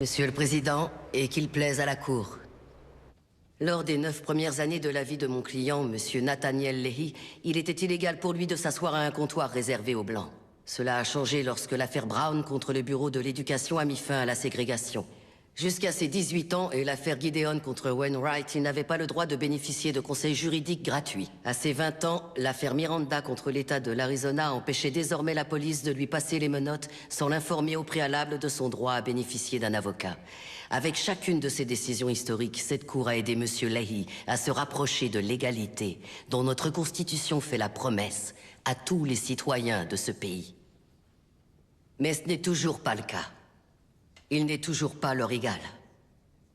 Monsieur le Président, et qu'il plaise à la Cour. Lors des 9 premières années de la vie de mon client, Monsieur Nathaniel Leahy, il était illégal pour lui de s'asseoir à un comptoir réservé aux Blancs. Cela a changé lorsque l'affaire Brown contre le Bureau de l'Éducation a mis fin à la ségrégation. Jusqu'à ses 18 ans et l'affaire Gideon contre Wainwright, il n'avait pas le droit de bénéficier de conseils juridiques gratuits. À ses 20 ans, l'affaire Miranda contre l'État de l'Arizona empêchait désormais la police de lui passer les menottes sans l'informer au préalable de son droit à bénéficier d'un avocat. Avec chacune de ces décisions historiques, cette Cour a aidé Monsieur Leahy à se rapprocher de l'égalité dont notre Constitution fait la promesse à tous les citoyens de ce pays. Mais ce n'est toujours pas le cas. Il n'est toujours pas leur égal.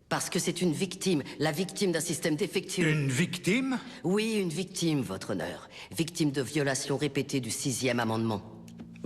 Parce que c'est une victime, la victime d'un système défectueux. Une victime? Oui, une victime, votre honneur. Victime de violations répétées du 6e amendement.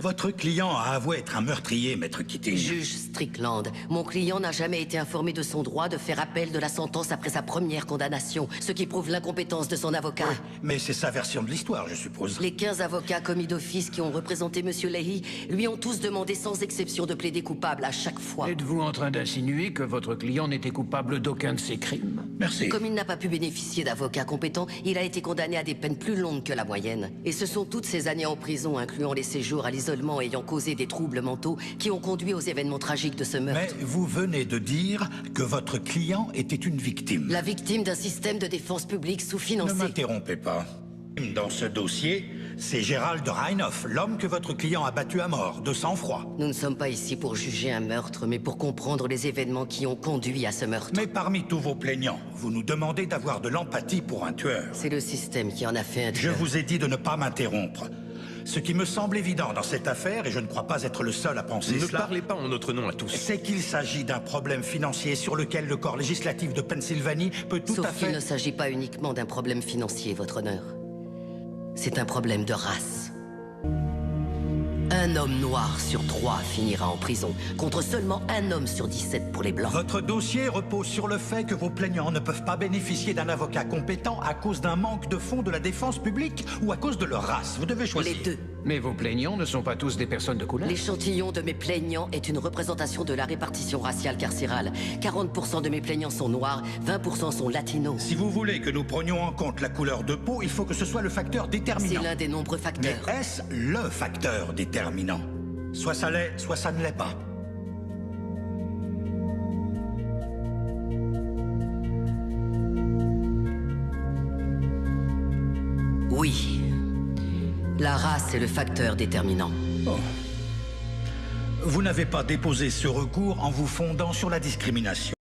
Votre client a avoué être un meurtrier, maître Keating. Juge Strickland, mon client n'a jamais été informé de son droit de faire appel de la sentence après sa première condamnation, ce qui prouve l'incompétence de son avocat. Oui, mais c'est sa version de l'histoire, je suppose. Les 15 avocats commis d'office qui ont représenté Monsieur Leahy lui ont tous demandé sans exception de plaider coupable à chaque fois. Êtes-vous en train d'insinuer que votre client n'était coupable d'aucun de ses crimes? Merci. Comme il n'a pas pu bénéficier d'avocats compétents, il a été condamné à des peines plus longues que la moyenne. Et ce sont toutes ces années en prison, incluant les séjours à l'isolement ayant causé des troubles mentaux, qui ont conduit aux événements tragiques de ce meurtre. Mais vous venez de dire que votre client était une victime. La victime d'un système de défense publique sous-financé. Ne m'interrompez pas. Dans ce dossier, c'est Gérald Reinhoff, l'homme que votre client a battu à mort, de sang-froid. Nous ne sommes pas ici pour juger un meurtre, mais pour comprendre les événements qui ont conduit à ce meurtre. Mais parmi tous vos plaignants, vous nous demandez d'avoir de l'empathie pour un tueur. C'est le système qui en a fait un Je tueur. vous ai dit de ne pas m'interrompre. Ce qui me semble évident dans cette affaire, et je ne crois pas être le seul à penser Ne cela, parlez pas en notre nom à tous. c'est qu'il s'agit d'un problème financier sur lequel le corps législatif de Pennsylvanie peut tout à Sauf qu'il fait... ne s'agit pas uniquement d'un problème financier, votre honneur. C'est un problème de race. Un homme noir sur 3 finira en prison, contre seulement un homme sur 17 pour les blancs. Votre dossier repose sur le fait que vos plaignants ne peuvent pas bénéficier d'un avocat compétent à cause d'un manque de fonds de la défense publique ou à cause de leur race. Vous devez choisir. Les deux. Mais vos plaignants ne sont pas tous des personnes de couleur? L'échantillon de mes plaignants est une représentation de la répartition raciale carcérale. 40% de mes plaignants sont noirs, 20% sont latinos. Si vous voulez que nous prenions en compte la couleur de peau, il faut que ce soit le facteur C'est déterminant. l'un des nombreux Mais facteurs. est-ce le facteur déterminant? Soit ça l'est, soit ça ne l'est pas. Oui. La race est le facteur déterminant. Vous n'avez pas déposé ce recours en vous fondant sur la discrimination.